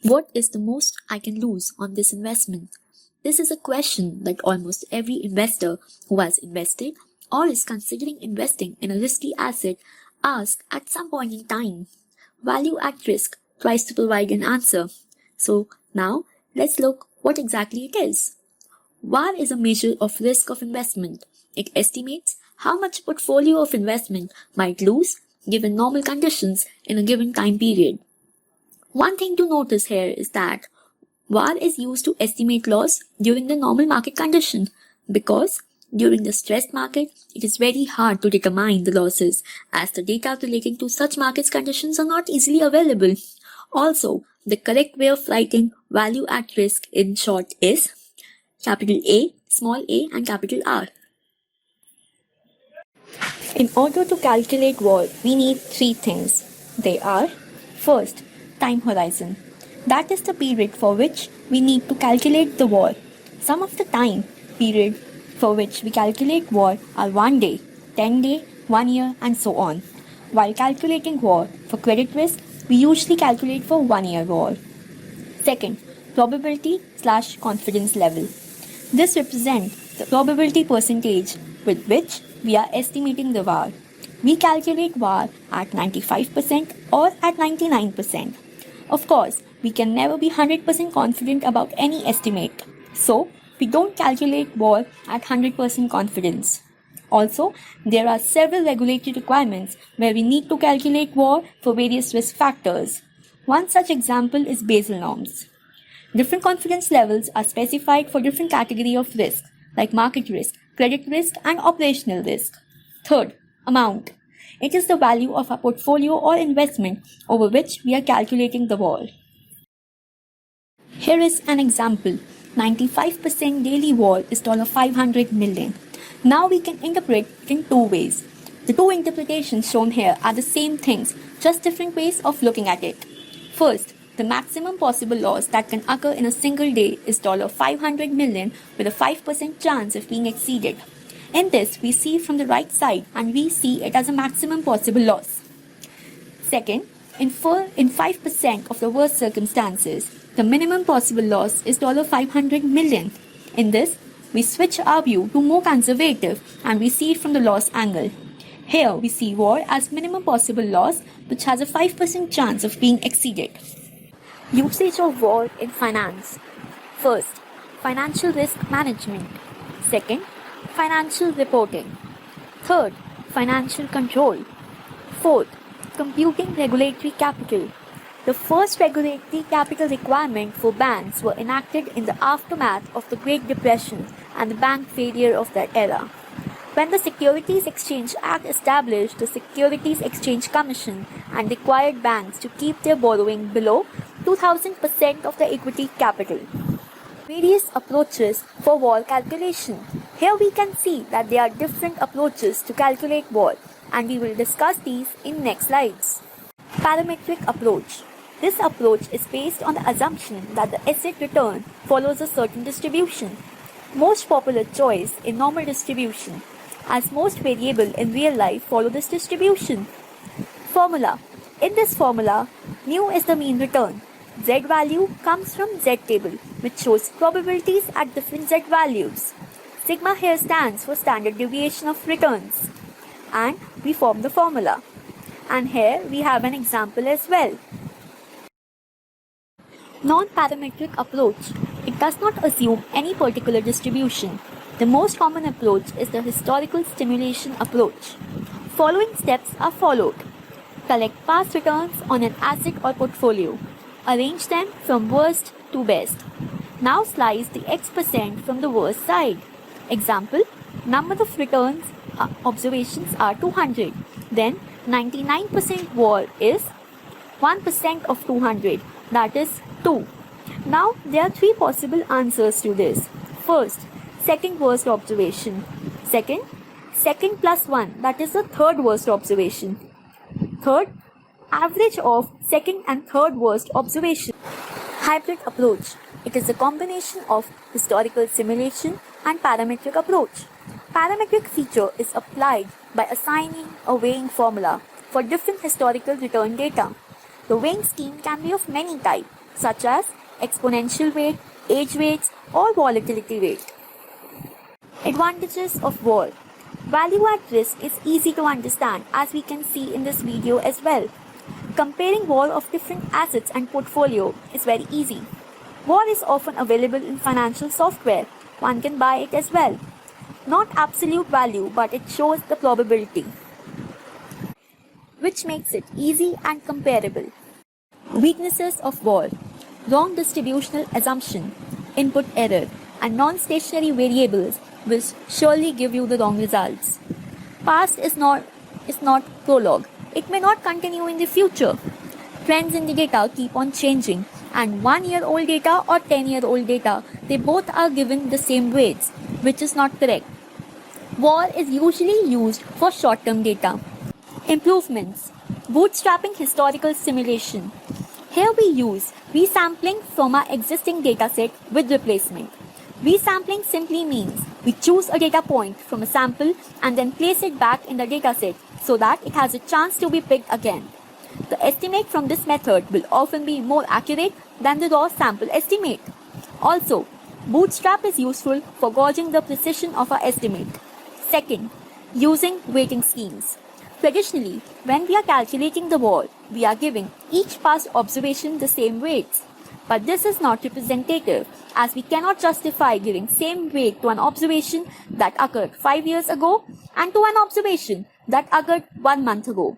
What is the most I can lose on this investment? This is a question that almost every investor who has invested or is considering investing in a risky asset asks at some point in time. Value at risk tries to provide an answer. So now let's look what exactly it is. VaR is a measure of risk of investment. It estimates how much a portfolio of investment might lose given normal conditions in a given time period. One thing to notice here is that VaR is used to estimate loss during the normal market condition because during the stressed market, it is very hard to determine the losses as the data relating to such market conditions are not easily available. Also, the correct way of writing value at risk in short is capital A, small a and capital R. In order to calculate VaR, we need three things. They are, first, time horizon. That is the period for which we need to calculate the VaR. Some of the time period for which we calculate VaR are 1 day, 10 day, 1 year and so on. While calculating VaR for credit risk, we usually calculate for 1 year VaR. Second, probability/confidence level. This represents the probability percentage with which we are estimating the VaR. We calculate VaR at 95% or at 99%. Of course, we can never be 100% confident about any estimate. So, we don't calculate VaR at 100% confidence. Also, there are several regulatory requirements where we need to calculate VaR for various risk factors. One such example is Basel norms. Different confidence levels are specified for different categories of risk, like market risk, credit risk, and operational risk. Third, amount. It is the value of a portfolio or investment over which we are calculating the VaR. Here is an example. 95% daily VaR is $500 million. Now we can interpret it in two ways. The two interpretations shown here are the same things, just different ways of looking at it. First, the maximum possible loss that can occur in a single day is $500 million with a 5% chance of being exceeded. In this, we see from the right side and we see it as a maximum possible loss. Second, in 5% of the worst circumstances, the minimum possible loss is $500 million. In this, we switch our view to more conservative and we see it from the loss angle. Here, we see VaR as minimum possible loss which has a 5% chance of being exceeded. Usage of VaR in finance. First, financial risk management. Second, financial reporting. Third, financial control. Fourth, computing regulatory capital. The first regulatory capital requirement for banks were enacted in the aftermath of the Great Depression and the bank failure of that era. When the Securities Exchange Act established the Securities Exchange Commission and required banks to keep their borrowing below 2000% of the equity capital. Various approaches for VaR calculation. Here we can see that there are different approaches to calculate VaR, and we will discuss these in next slides. Parametric approach. This approach is based on the assumption that the asset return follows a certain distribution. Most popular choice in normal distribution, as most variable in real life follow this distribution. Formula. In this formula, mu is the mean return. Z value comes from Z table, which shows probabilities at different Z values. Sigma here stands for standard deviation of returns. And we form the formula. And here we have an example as well. Non-parametric approach. It does not assume any particular distribution. The most common approach is the historical simulation approach. Following steps are followed. Collect past returns on an asset or portfolio. Arrange them from worst to best. Now slice the X% from the worst side. Example, number of returns observations are 200. Then 99% VaR is 1% of 200, that is 2. Now there are three possible answers to this. First, second worst observation. Second, second plus 1, that is the third worst observation. Third, average of second and third worst observation. Hybrid approach. It is a combination of historical simulation and parametric approach. Parametric feature is applied by assigning a weighing formula for different historical return data. The weighing scheme can be of many types, such as exponential weight, age weights, or volatility weight. Advantages of VaR. Value at risk is easy to understand, as we can see in this video as well. Comparing VaR of different assets and portfolio is very easy. VaR is often available in financial software. One can buy it as well. Not absolute value, but it shows the probability, which makes it easy and comparable. Weaknesses of VaR. Wrong distributional assumption, input error, and non-stationary variables will surely give you the wrong results. Past is not prologue. It may not continue in the future. Trends in the data keep on changing, and 1-year-old data or 10-year-old data, they both are given the same weights, which is not correct. VaR is usually used for short-term data. Improvements. Bootstrapping historical simulation. Here we use resampling from our existing dataset with replacement. Resampling simply means we choose a data point from a sample and then place it back in the dataset so that it has a chance to be picked again. The estimate from this method will often be more accurate than the raw sample estimate. Also, Bootstrap is useful for gauging the precision of our estimate. Second, using weighting schemes. Traditionally, when we are calculating the VaR, we are giving each past observation the same weights. But this is not representative, as we cannot justify giving same weight to an observation that occurred 5 years ago and to an observation that occurred 1 month ago.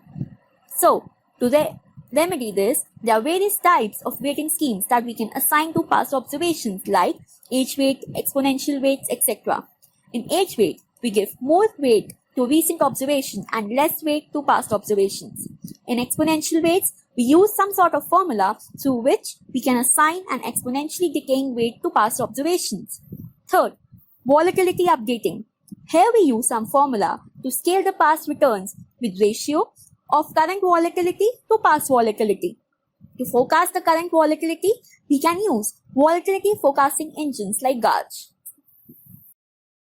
So, to remedy this, there are various types of weighting schemes that we can assign to past observations like age weight, exponential weights, etc. In age weight, we give more weight to recent observation and less weight to past observations. In exponential weights, we use some sort of formula through which we can assign an exponentially decaying weight to past observations. Third, volatility updating. Here we use some formula to scale the past returns with ratio of current volatility to past volatility. To forecast the current volatility, we can use volatility forecasting engines like Gauge.